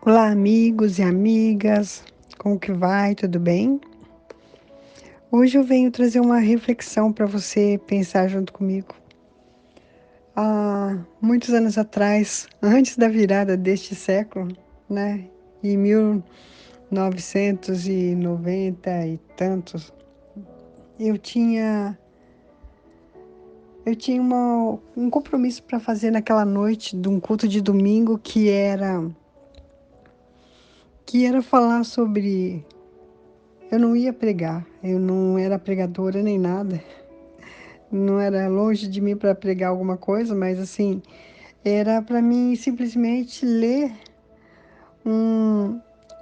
Olá, amigos e amigas, como que vai? Tudo bem? Hoje eu venho trazer uma reflexão para você pensar junto comigo. Há muitos anos atrás, antes da virada deste século, né, em 1990 e tantos, eu tinha um compromisso para fazer naquela noite de um culto de domingo que era falar sobre. Eu não ia pregar, eu não era pregadora nem nada. Não era longe de mim para pregar alguma coisa, mas assim, era para mim simplesmente ler um,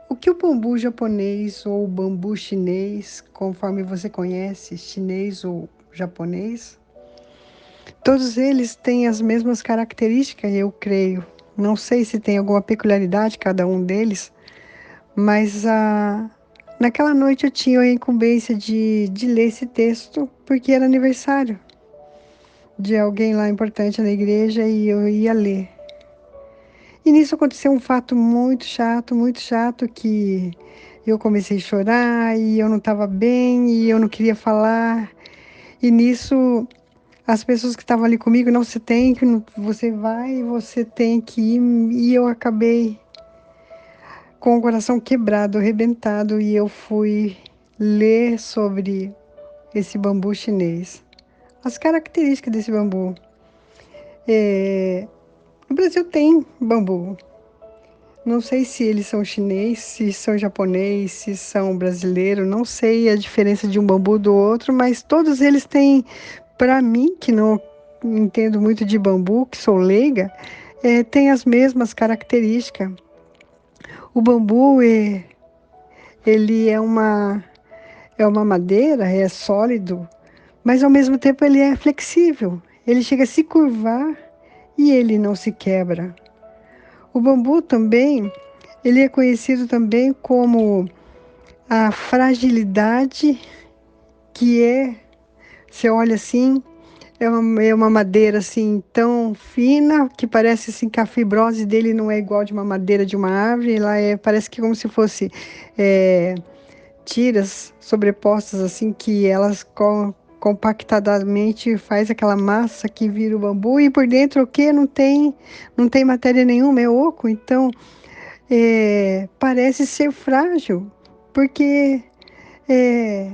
o que o bambu japonês ou o bambu chinês, conforme você conhece, chinês ou japonês, todos eles têm as mesmas características, eu creio. Não sei se tem alguma peculiaridade cada um deles, mas naquela noite eu tinha a incumbência de ler esse texto porque era aniversário de alguém lá importante na igreja e eu ia ler. E nisso aconteceu um fato muito chato, que eu comecei a chorar e eu não estava bem e eu não queria falar. E nisso as pessoas que estavam ali comigo, não, você tem que, você vai, você tem que ir. E eu acabei com o coração quebrado, arrebentado, e eu fui ler sobre esse bambu chinês. As características desse bambu. No Brasil tem bambu. Não sei se eles são chinês, se são japonês, se são brasileiros, não sei a diferença de um bambu do outro, mas todos eles têm, para mim, que não entendo muito de bambu, que sou leiga, tem as mesmas características. O bambu, ele é uma madeira, é sólido, mas ao mesmo tempo ele é flexível. Ele chega a se curvar e ele não se quebra. O bambu também, ele é conhecido também como a fragilidade que é, você olha assim, é uma madeira assim tão fina que parece assim que a fibrose dele não é igual de uma madeira de uma árvore, parece que como se fosse é, tiras sobrepostas assim que elas compactadamente faz aquela massa que vira o bambu e por dentro o que não tem matéria nenhuma, é oco, então parece ser frágil, porque é,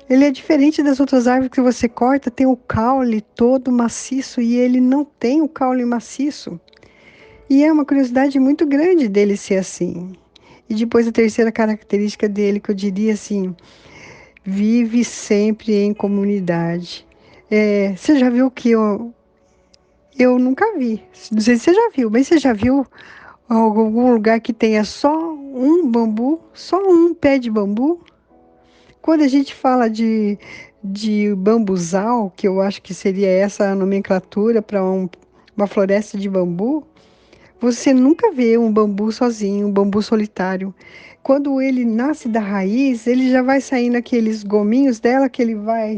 ele é diferente das outras árvores que você corta, tem o caule todo maciço e ele não tem o caule maciço. E é uma curiosidade muito grande dele ser assim. E depois a terceira característica dele, que eu diria assim, vive sempre em comunidade. Você já viu que eu nunca vi, não sei se você já viu, mas você já viu algum lugar que tenha só um bambu, só um pé de bambu? Quando a gente fala de bambuzal, que eu acho que seria essa a nomenclatura para uma floresta de bambu, você nunca vê um bambu sozinho, um bambu solitário. Quando ele nasce da raiz, ele já vai saindo aqueles gominhos dela, que ele vai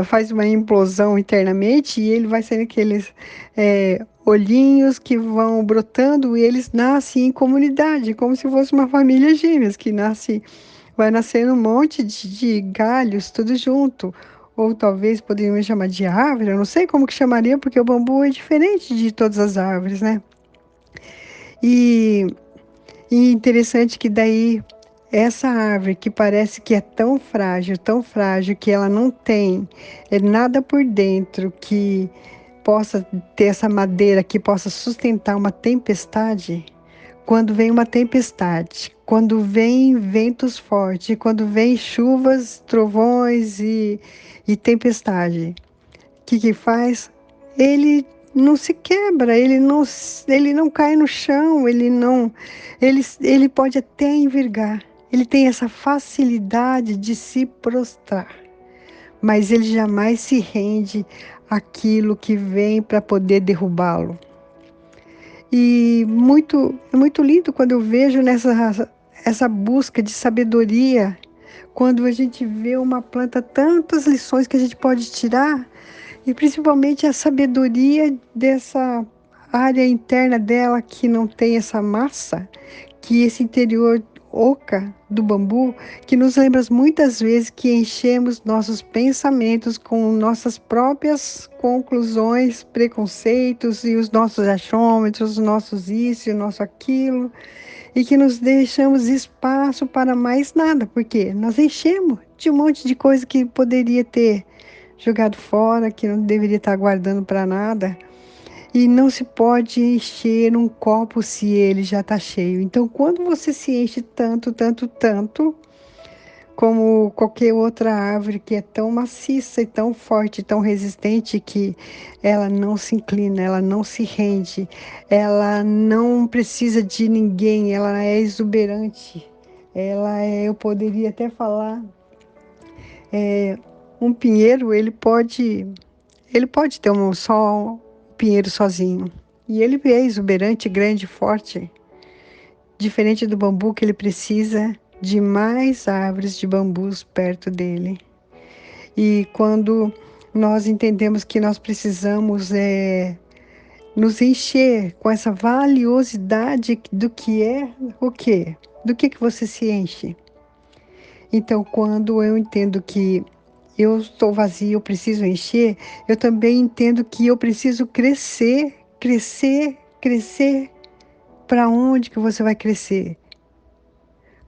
faz uma implosão internamente e ele vai saindo aqueles olhinhos que vão brotando e eles nascem em comunidade, como se fosse uma família gêmeas que vai nascendo um monte de galhos, tudo junto. Ou talvez poderíamos chamar de árvore, eu não sei como que chamaria, porque o bambu é diferente de todas as árvores, né? E, e interessante que daí essa árvore que parece que é tão frágil, que ela não tem nada por dentro que possa ter essa madeira que possa sustentar uma tempestade. Quando vem uma tempestade, quando vem ventos fortes, quando vem chuvas, trovões e tempestade, o que que faz? Ele não se quebra, ele não cai no chão, ele pode até envergar. Ele tem essa facilidade de se prostrar, mas ele jamais se rende àquilo que vem para poder derrubá-lo. E é muito lindo quando eu vejo essa busca de sabedoria, quando a gente vê uma planta, tantas lições que a gente pode tirar, e principalmente a sabedoria dessa área interna dela que não tem essa massa, que esse interior oca do bambu, que nos lembra muitas vezes que enchemos nossos pensamentos com nossas próprias conclusões, preconceitos e os nossos achômetros, os nossos isso e o nosso aquilo, e que nos deixamos espaço para mais nada, porque nós enchemos de um monte de coisa que poderia ter jogado fora, que não deveria estar guardando para nada. E não se pode encher um copo se ele já está cheio. Então, quando você se enche tanto, tanto, tanto, como qualquer outra árvore que é tão maciça e tão forte, tão resistente, que ela não se inclina, ela não se rende, ela não precisa de ninguém, ela é exuberante. Eu poderia até falar, um pinheiro, ele pode ter só um pinheiro sozinho. E ele é exuberante, grande, forte, diferente do bambu, que ele precisa de mais árvores de bambus perto dele. E quando nós entendemos que nós precisamos nos encher com essa valiosidade do que é o quê? Do que você se enche? Então, quando eu entendo que eu estou vazio, eu preciso encher, eu também entendo que eu preciso crescer, crescer, crescer. Para onde que você vai crescer?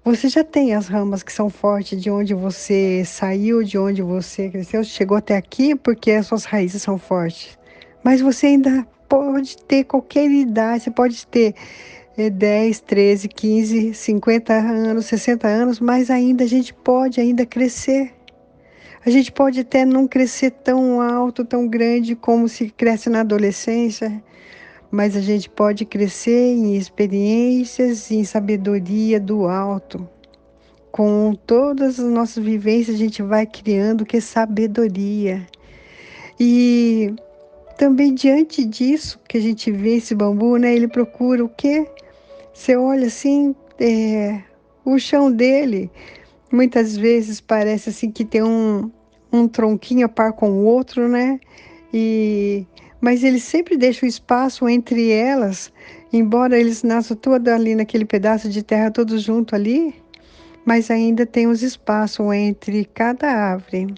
Você já tem as ramas que são fortes de onde você saiu, de onde você cresceu, chegou até aqui porque as suas raízes são fortes. Mas você ainda pode ter qualquer idade, você pode ter 10, 13, 15, 50 anos, 60 anos, mas ainda a gente pode ainda crescer. A gente pode até não crescer tão alto, tão grande como se cresce na adolescência, mas a gente pode crescer em experiências e em sabedoria do alto. Com todas as nossas vivências, a gente vai criando o que é sabedoria. E também diante disso que a gente vê esse bambu, né? Ele procura o quê? Você olha assim, o chão dele, muitas vezes parece assim que tem um tronquinho a par com o outro, né? Mas ele sempre deixa o espaço entre elas, embora eles nasçam todos ali naquele pedaço de terra, todos juntos ali, mas ainda tem os espaços entre cada árvore,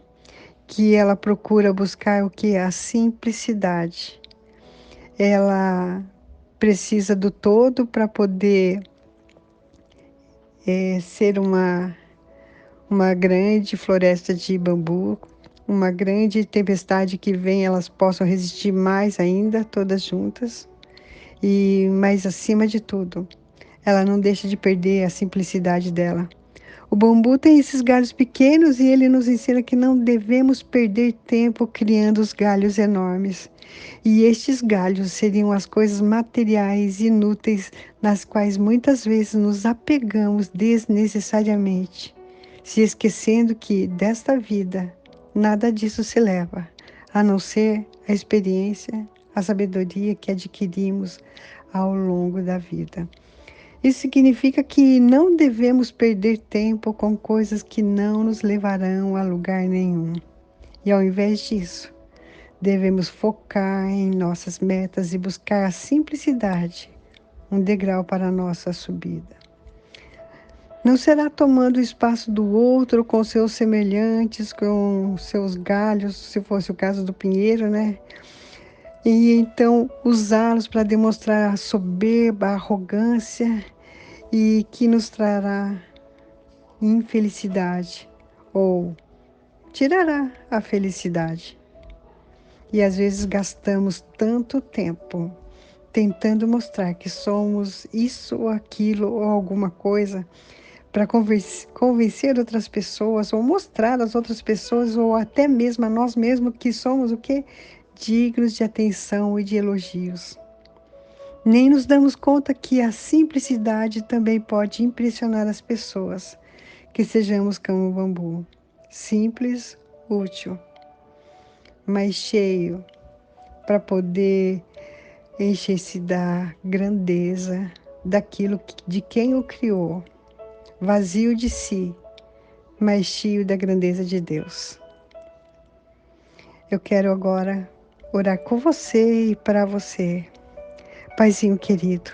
que ela procura buscar o que é a simplicidade. Ela precisa do todo para poder ser uma grande floresta de bambu, uma grande tempestade que vem, elas possam resistir mais ainda, todas juntas. Mas acima de tudo, ela não deixa de perder a simplicidade dela. O bambu tem esses galhos pequenos e ele nos ensina que não devemos perder tempo criando os galhos enormes. E estes galhos seriam as coisas materiais inúteis nas quais muitas vezes nos apegamos desnecessariamente, se esquecendo que desta vida nada disso se leva, a não ser a experiência, a sabedoria que adquirimos ao longo da vida. Isso significa que não devemos perder tempo com coisas que não nos levarão a lugar nenhum. E ao invés disso, devemos focar em nossas metas e buscar a simplicidade, um degrau para a nossa subida. Não será tomando o espaço do outro com seus semelhantes, com seus galhos, se fosse o caso do pinheiro, né? E então usá-los para demonstrar a soberba, a arrogância, e que nos trará infelicidade ou tirará a felicidade. E às vezes gastamos tanto tempo tentando mostrar que somos isso ou aquilo ou alguma coisa para convencer outras pessoas ou mostrar às outras pessoas ou até mesmo a nós mesmos que somos o quê? Dignos de atenção e de elogios. Nem nos damos conta que a simplicidade também pode impressionar as pessoas, que sejamos como o bambu, simples, útil, mas cheio para poder encher-se da grandeza daquilo de quem o criou, vazio de si, mas cheio da grandeza de Deus. Eu quero agora orar com você e para você, Paizinho querido,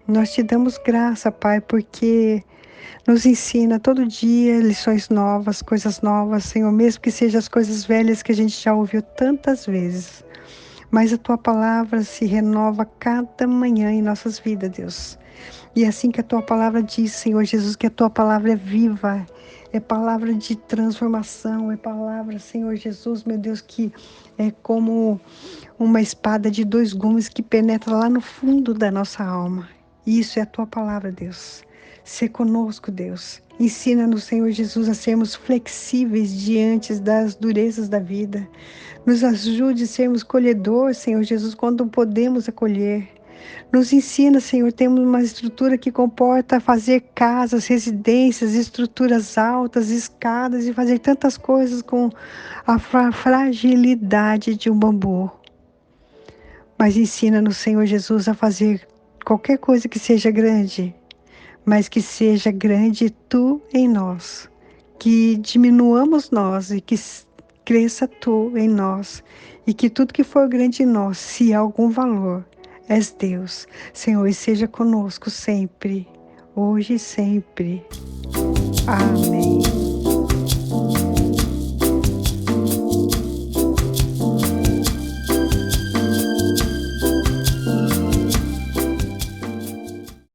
nós te damos graça, Pai, porque nos ensina todo dia lições novas, coisas novas, Senhor, mesmo que sejam as coisas velhas que a gente já ouviu tantas vezes. Mas a tua palavra se renova cada manhã em nossas vidas, Deus. E é assim que a tua palavra diz, Senhor Jesus, que a tua palavra é viva, é palavra de transformação, é palavra, Senhor Jesus, meu Deus, que é como uma espada de dois gumes que penetra lá no fundo da nossa alma. Isso é a tua palavra, Deus. Sê conosco, Deus. Ensina-nos, Senhor Jesus, a sermos flexíveis diante das durezas da vida. Nos ajude a sermos colhedores, Senhor Jesus, quando podemos acolher. Nos ensina, Senhor, temos uma estrutura que comporta fazer casas, residências, estruturas altas, escadas e fazer tantas coisas com a fragilidade de um bambu. Mas ensina-nos, Senhor Jesus, a fazer qualquer coisa que seja grande, mas que seja grande tu em nós. Que diminuamos nós e que cresça tu em nós. E que tudo que for grande em nós, se há algum valor, és Deus. Senhor, e seja conosco sempre, hoje e sempre. Amém.